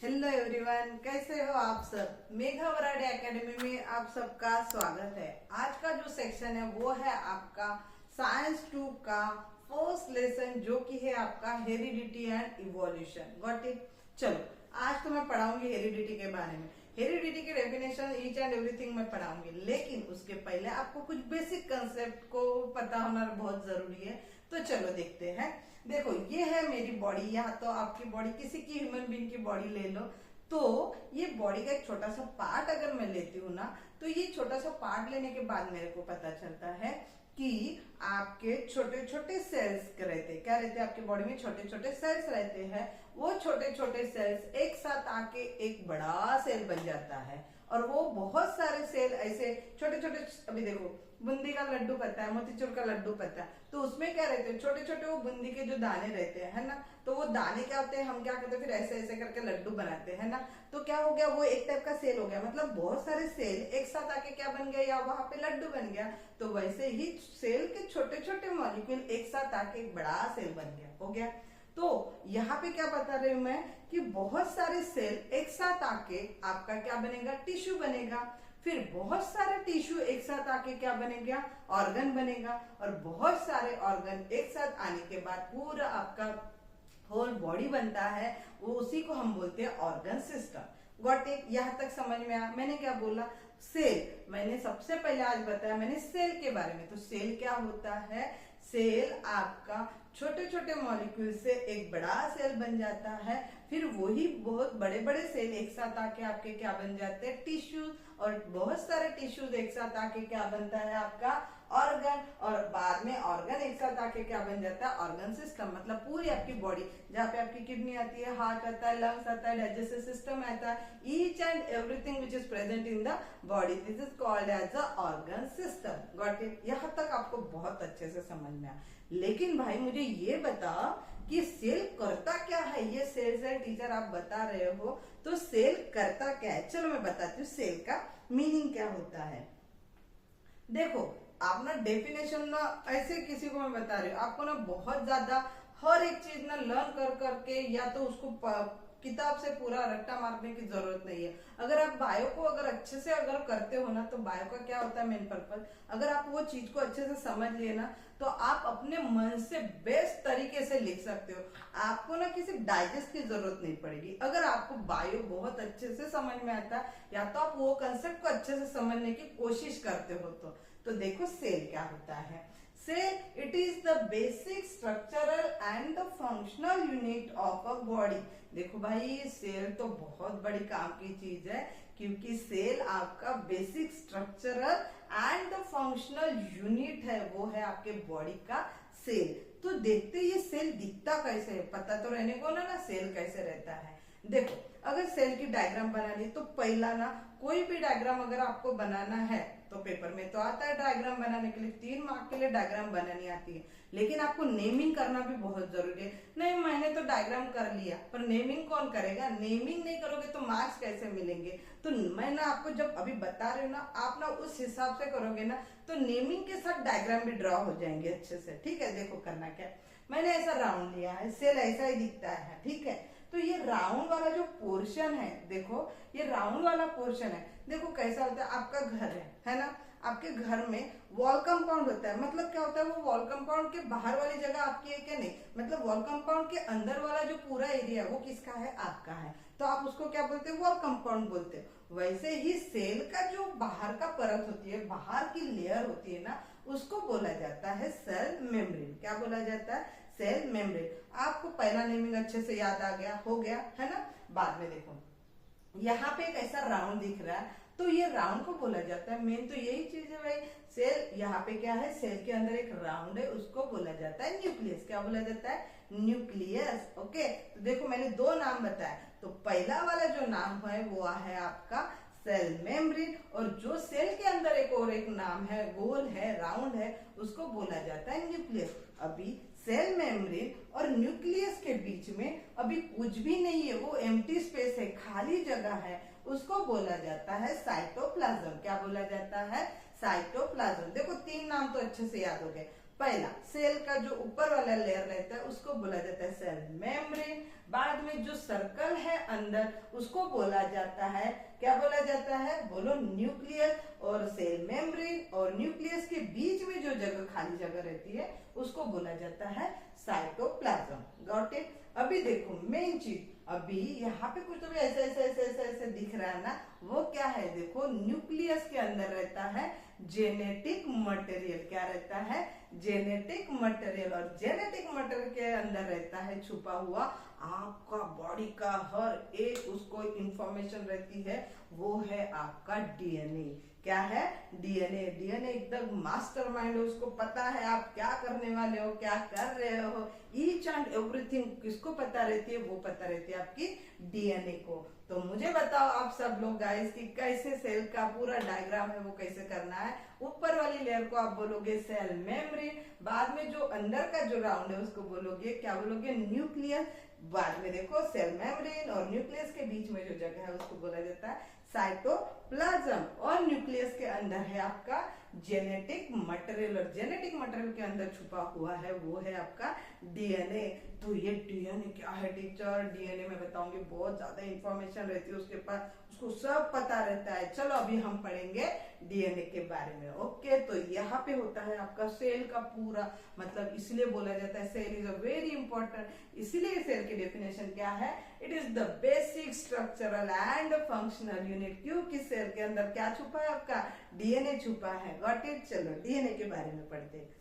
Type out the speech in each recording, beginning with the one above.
Hello everyone, कैसे हो आप सब। मेघा वराडे एकेडमी में आप सबका स्वागत है। आज का जो सेक्शन है वो है आपका साइंस 2 का फर्स्ट लेसन, जो कि है आपका heredity and evolution. Got it. चलो, आज तो मैं पढ़ाऊंगी हेरिडिटी के बारे में। हेरिडिटी के डेफिनेशन ईच एंड एवरीथिंग मैं पढ़ाऊंगी, लेकिन उसके पहले आपको कुछ बेसिक कंसेप्ट को पता होना बहुत जरूरी है। तो चलो देखते हैं। देखो, ये है मेरी बॉडी, या तो आपकी बॉडी, किसी की ह्यूमन बीइंग की बॉडी ले लो। तो ये बॉडी का एक छोटा सा पार्ट अगर मैं लेती हूँ ना, तो ये छोटा सा पार्ट लेने के बाद मेरे को पता चलता है कि आपके छोटे छोटे सेल्स रहते हैं। क्या रहते हैं आपकी बॉडी में? छोटे छोटे सेल्स रहते हैं। वो छोटे छोटे सेल्स एक साथ आके एक बड़ा सेल बन जाता है, और वो बहुत सारे सेल ऐसे छोटे छोटे, अभी देखो बूंदी का लड्डू पता है, मोतीचूर का लड्डू पता है, तो उसमें क्या रहते हैं? छोटे छोटे वो बूंदी के जो दाने रहते हैं, है ना। तो वो दाने क्या होते हैं, हम क्या करते हैं, फिर ऐसे ऐसे करके लड्डू बनाते हैं ना। तो क्या हो गया, वो एक टाइप का सेल हो गया। मतलब बहुत सारे सेल एक साथ आके क्या बन गया, या वहां पे लड्डू बन गया। तो वैसे ही सेल के छोटे छोटे मॉलिक्यूल एक साथ आके एक बड़ा सेल बन गया, हो गया। तो यहाँ पे क्या बता रही हूं मैं कि बहुत सारे सेल एक साथ आके आपका क्या बनेगा? टिश्यू बनेगा। फिर बहुत सारे टिश्यू एक साथ आके क्या बनेगा? ऑर्गन बनेगा। और बहुत सारे ऑर्गन एक साथ आने के बाद पूरा आपका होल बॉडी बनता है। वो उसी को हम बोलते हैं ऑर्गन सिस्टम। Got it. यहाँ तक समझ में आया? मैंने क्या बोला? सेल। मैंने सबसे पहले आज बताया मैंने सेल के बारे में। तो सेल क्या होता है? सेल आपका छोटे छोटे मॉलिक्यूल से एक बड़ा सेल बन जाता है। फिर वही बहुत बड़े बड़े सेल एक साथ आके आपके क्या बन जाते हैं? टिश्यूज। और बहुत सारे टिश्यूज एक साथ आके क्या बनता है? आपका ऑर्गन। और बाद में ऑर्गन एक साथ आके क्या बन जाता है? Organ system. मतलब पूरी आपकी बॉडी, जहाँ पे आपकी किडनी आती है, हार्ट आता है, लंग्स आता है, डाइजेस्टिव सिस्टम आता है, each and everything which is present in the body, this is called as a organ system. Got it. यहाँ तक आपको बहुत अच्छे से समझ में आया। लेकिन भाई मुझे ये बता कि सेल करता क्या है? ये सेल टीचर आप बता रहे हो, तो सेल करता क्या है? चलो मैं बताती हूँ सेल का मीनिंग क्या होता है। देखो, आप ना डेफिनेशन ना ऐसे किसी को मैं बता रही हूँ, आपको ना बहुत ज्यादा हर एक चीज ना लर्न कर करके या तो उसको किताब से पूरा रट्टा मारने की जरूरत नहीं है। अगर आप बायो को अगर अच्छे से अगर करते हो ना, तो बायो का क्या होता है मेन पर्पज, अगर आप वो चीज को अच्छे से समझ लिए ना, तो आप अपने मन से बेस्ट तरीके से लिख सकते हो। आपको ना किसी डाइजेस्ट की जरूरत नहीं पड़ेगी। अगर आपको बायो बहुत अच्छे से समझ में आता है, या तो आप वो कंसेप्ट को अच्छे से समझने की कोशिश करते हो। तो देखो सेल क्या होता है। Cell, it is the basic structural and the functional unit of a body. देखो भाई, सेल तो बहुत बड़ी काम की चीज है, क्योंकि सेल आपका basic structural and the functional unit है, वो है आपके बॉडी का सेल। तो देखते ये सेल दिखता कैसे है, पता तो रहने को ना सेल कैसे रहता है। देखो, अगर सेल की डायग्राम बनानी, तो पहला ना कोई भी डायग्राम अगर आपको बनाना है, तो पेपर में तो आता है डायग्राम बनाने के लिए, 3 मार्क के लिए डायग्राम बनानी आती है। लेकिन आपको नेमिंग करना भी बहुत जरूरी है। नहीं, मैंने तो डायग्राम कर लिया, पर नेमिंग कौन करेगा? नेमिंग नहीं करोगे तो मार्क्स कैसे मिलेंगे? तो मैं ना आपको जब अभी बता रही हूँ ना, आप ना उस हिसाब से करोगे ना, तो नेमिंग के साथ डायग्राम भी ड्रॉ हो जाएंगे अच्छे से। ठीक है, देखो करना क्या। मैंने ऐसा राउंड लिया है, सेल ऐसा ही दिखता है। ठीक है, तो ये राउंड वाला जो पोर्शन है, देखो ये राउंड वाला पोर्शन है। देखो कैसा होता है, आपका घर है ना। आपके घर में वॉल कंपाउंड होता है। मतलब क्या होता है, वो वॉल कंपाउंड के बाहर वाली जगह आपकी है क्या? नहीं, मतलब वॉल कंपाउंड के अंदर वाला जो पूरा एरिया है वो किसका है? आपका है। तो आप उसको क्या बोलते हैं? वॉल कंपाउंड बोलते हैं। वैसे ही सेल का जो बाहर का परत होती है, बाहर की लेयर होती है ना, उसको बोला जाता है सेल मेम्ब्रेन। क्या बोला जाता है? Cell membrane. आपको पहला नेमिंग अच्छे से याद आ गया, हो गया है ना। बाद में देखो, यहाँ पे एक ऐसा राउंड दिख रहा है, तो ये राउंड को बोला जाता है, मेन तो यही चीज है भाई। सेल, यहाँ पे क्या है? सेल के अंदर एक राउंड है, उसको बोला जाता है न्यूक्लियस। क्या बोला जाता है? न्यूक्लियस। ओके, तो देखो मैंने 2 नाम बताया। तो पहला वाला जो नाम है वो है आपका सेल मेम्ब्रेन, और जो सेल के अंदर एक नाम है, गोल है, राउंड है, उसको बोला जाता है न्यूक्लियस। अभी सेल मेम्ब्रेन और न्यूक्लियस के बीच में अभी कुछ भी नहीं है, वो एम्प्टी स्पेस है, खाली जगह है, उसको बोला जाता है साइटोप्लाज्म। क्या बोला जाता है? साइटोप्लाज्म। देखो 3 नाम तो अच्छे से याद हो गए। पहला, सेल का जो ऊपर वाला लेयर रहता है उसको बोला जाता है सेल मेम्ब्रेन। बाद में जो सर्कल है अंदर उसको बोला जाता है, क्या बोला जाता है, बोलो, न्यूक्लियस। और सेल मेम्ब्रेन और न्यूक्लियस के बीच में जो जगह, खाली जगह रहती है, उसको बोला जाता है साइटोप्लाज्म। Got it. अभी देखो मेन चीज, अभी यहाँ पे कुछ तो भी ऐसे ऐसे ऐसे ऐसे ऐसे दिख रहा है ना, वो क्या है, देखो न्यूक्लियस के अंदर रहता है जेनेटिक मटेरियल। क्या रहता है, जेनेटिक मटेरियल। और जेनेटिक मटेरियल के अंदर रहता है छुपा हुआ आपका बॉडी का हर एक उसको इंफॉर्मेशन रहती है, वो है आपका डीएनए। क्या है, डीएनए। डीएनए एकदम मास्टरमाइंड है, उसको पता है आप क्या करने वाले हो, क्या कर रहे हो, ईच एंड एवरीथिंग किसको पता रहती है, वो पता रहती है आपकी डीएनए को। तो मुझे बताओ आप सब लोग गाइस कि कैसे सेल का पूरा डायग्राम है वो कैसे करना है। ऊपर वाली लेयर को आप बोलोगे सेल मेम्ब्रेन, बाद में जो अंदर का जो राउंड है उसको बोलोगे, क्या बोलोगे, न्यूक्लियस। बाद में देखो सेल मेम्ब्रेन और न्यूक्लियस के बीच में जो जगह है उसको बोला जाता है साइटोप्लाज्म। और न्यूक्लियस के अंदर है आपका जेनेटिक मटेरियल, और जेनेटिक मटेरियल के अंदर छुपा हुआ है वो है आपका डीएनए। तो ये डीएनए क्या है टीचर, डीएनए में बताऊंगी, बहुत ज्यादा इंफॉर्मेशन रहती है उसके पास, उसको सब पता रहता है। चलो अभी हम पढ़ेंगे डीएनए के बारे में। ओके, तो यहाँ पे होता है आपका सेल का पूरा, मतलब इसलिए बोला जाता है cell is a very important, इसीलिए सेल की डेफिनेशन क्या है, it is the basic structural and functional unit. क्योंकि सेल के अंदर क्या छुपा है, आपका डीएनए छुपा है। Got it. चलो डीएनए के बारे में पढ़ते हैं।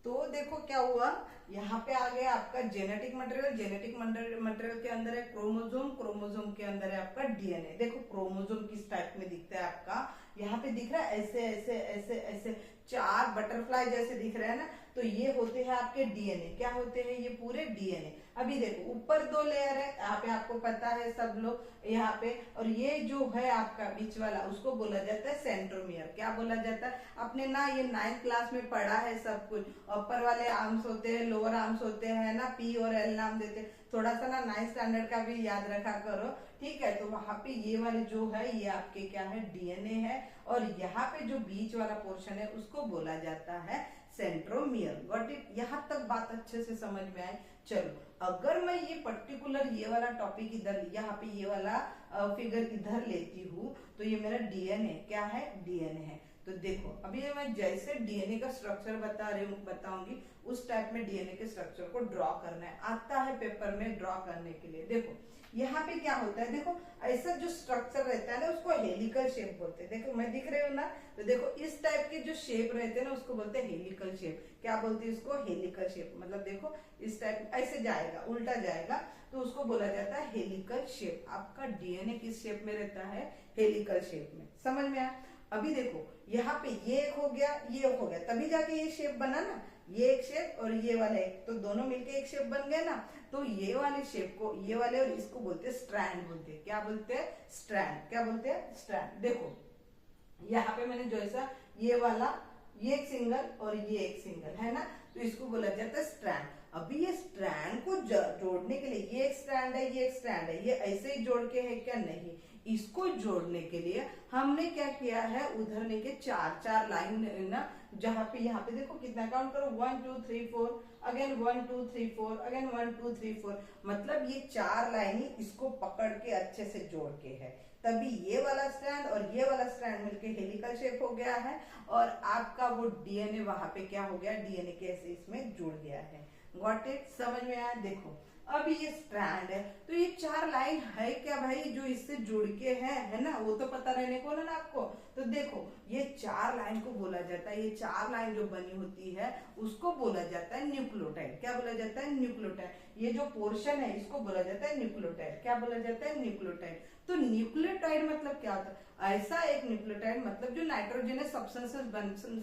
तो देखो क्या हुआ, यहाँ पे आ गया आपका जेनेटिक मटेरियल। जेनेटिक मटेरियल के अंदर है क्रोमोसोम, क्रोमोसोम के अंदर है आपका डीएनए। देखो क्रोमोसोम किस टाइप में दिखता है आपका, यहाँ पे दिख रहा है ऐसे ऐसे ऐसे ऐसे चार बटरफ्लाई जैसे दिख रहे हैं ना, तो ये होते हैं आपके डीएनए। क्या होते हैं, ये पूरे डीएनए। अभी देखो ऊपर दो लेयर है, यहाँ पे आपको पता है सब लोग, यहाँ पे, और ये जो है आपका बीच वाला उसको बोला जाता है सेंट्रोमियर। क्या बोला जाता है, आपने ना ये 9th क्लास में पढ़ा है सब कुछ। ऊपर वाले आर्म्स होते हैं, लोअर आर्म्स होते हैं ना, पी और एल नाम देते हैं। थोड़ा सा ना 9th स्टैंडर्ड का भी याद रखा करो, ठीक है। तो वहां पे ये वाले जो है ये आपके क्या है, डीएनए है। और यहाँ पे जो बीच वाला पोर्शन है उसको बोला जाता है सेंट्रोमियर। Got it. यहाँ तक बात अच्छे से समझ में आए। चलो अगर मैं ये पर्टिकुलर ये वाला टॉपिक इधर, यहाँ पे ये वाला फिगर इधर लेती हूँ, तो ये मेरा डीएनए क्या है, डीएनए है। तो देखो अभी मैं जैसे डीएनए का स्ट्रक्चर बता रही हूँ, बताऊंगी उस टाइप में डीएनए के स्ट्रक्चर को ड्रॉ करना है, आता है पेपर में ड्रॉ करने के लिए। देखो यहाँ पे क्या होता है, देखो ऐसा जो स्ट्रक्चर रहता है ना उसको हेलिकल शेप बोलते हैं। देखो मैं दिख रही हूँ ना, तो देखो इस टाइप के जो शेप रहते हैं ना उसको बोलते हैं हेलिकल शेप। क्या बोलते हैं इसको, हेलिकल शेप। मतलब देखो इस टाइप ऐसे जाएगा, उल्टा जाएगा, तो उसको बोला जाता है हेलिकल शेप। आपका डीएनए किस शेप में रहता है, हेलिकल शेप में। समझ में आया। अभी देखो यहाँ पे ये एक हो गया, ये एक हो गया, तभी जाके ये शेप बना ना, ये एक शेप और ये वाला एक, तो दोनों मिलके एक शेप बन गए ना। तो ये वाले शेप को, ये वाले, और इसको बोलते हैं स्ट्रैंड बोलते हैं। क्या बोलते हैं, स्ट्रैंड। क्या बोलते हैं, स्ट्रैंड। देखो यहाँ पे मैंने जो ऐसा ये वाला, ये एक सिंगल और ये एक सिंगल है ना, तो इसको बोला जाता है स्ट्रैंड। अभी ये स्ट्रैंड को जोड़ने के लिए, ये एक स्ट्रैंड है, ये एक स्ट्रैंड है, ये ऐसे ही जोड़ के है क्या, नहीं, इसको जोड़ने के लिए हमने क्या किया है, उधर लेके चार चार लाइन ना, जहाँ पे यहाँ पे देखो कितना काउंट करो, 1 2 3 4, अगेन 1 2 3 4, अगेन 1 2 3 4, मतलब ये चार लाइन ही इसको पकड़ के अच्छे से जोड़ के है, तभी ये वाला स्ट्रैंड और ये वाला स्ट्रैंड मिलके हेलिकल शेप हो गया है, और आपका वो डीएनए वहां पे क्या हो गया, डीएनए के ऐसे इसमें जुड़ गया है। गॉट इट, समझ में आया। देखो अब ये स्ट्रैंड है, तो ये चार लाइन है क्या भाई जो इससे जुड़ के है ना, वो तो पता रहने को ना आपको। तो देखो ये चार लाइन को बोला जाता है, ये चार लाइन जो बनी होती है उसको बोला जाता है न्यूक्लियोटाइड। क्या बोला जाता है, न्यूक्लियोटाइड। ये जो पोर्शन है इसको बोला जाता है न्यूक्लियोटाइड। क्या बोला जाता है, न्यूक्लियोटाइड। तो न्यूक्लियोटाइड मतलब क्या होता है, ऐसा एक न्यूक्लियोटाइड मतलब जो नाइट्रोजनस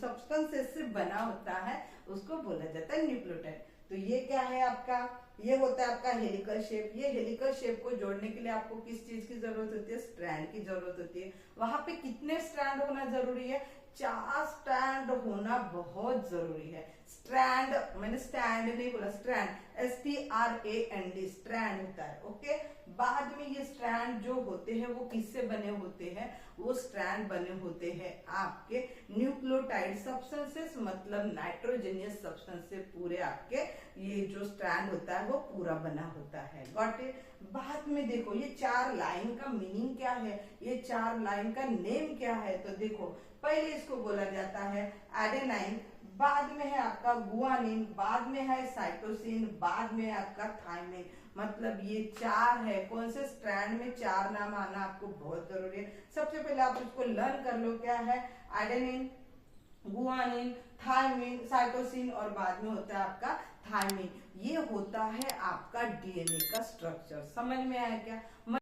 सब्सटेंसेस से बना होता है उसको बोला जाता है न्यूक्लियोटाइड। तो ये क्या है आपका, ये होता है आपका हेलिकल शेप। ये हेलिकल शेप को जोड़ने के लिए आपको किस चीज की जरूरत होती है, स्ट्रैंड की जरूरत होती है। वहां पे कितने स्ट्रैंड होना जरूरी है, चार स्ट्रैंड होना बहुत जरूरी है। स्ट्रैंड, मैंने स्टैंड नहीं बोला, स्ट्रैंड, STRAND, स्ट्रैंड होता है। ओके, बाद में ये स्ट्रैंड जो होते हैं वो किससे बने होते हैं? वो स्ट्रैंड बने होते हैं आपके न्यूक्लियोटाइड सब्सटेंसेस, मतलब नाइट्रोजनियस सब्सटेंस से पूरे आपके ये जो स्ट्रैंड होता है वो पूरा बना होता है। Got it? बाद में देखो ये चार लाइन का मीनिंग क्या है, ये चार लाइन का नेम क्या है। तो देखो, पहले इसको बोला जाता है एडेनाइन, बाद में है आपका गुआनिन, बाद में है साइटोसिन, बाद में है आपका थायमिन। मतलब ये चार है। कौन से स्ट्रैंड में चार नाम आना आपको बहुत जरूरी है। सबसे पहले आप इसको लर्न कर लो, क्या है? एडेनिन, गुआनिन, थायमिन, साइटोसिन और बाद में होता है आपका थायमिन। ये होता है आपका DNA का स्ट्रक्चर। समझ में आया क्या?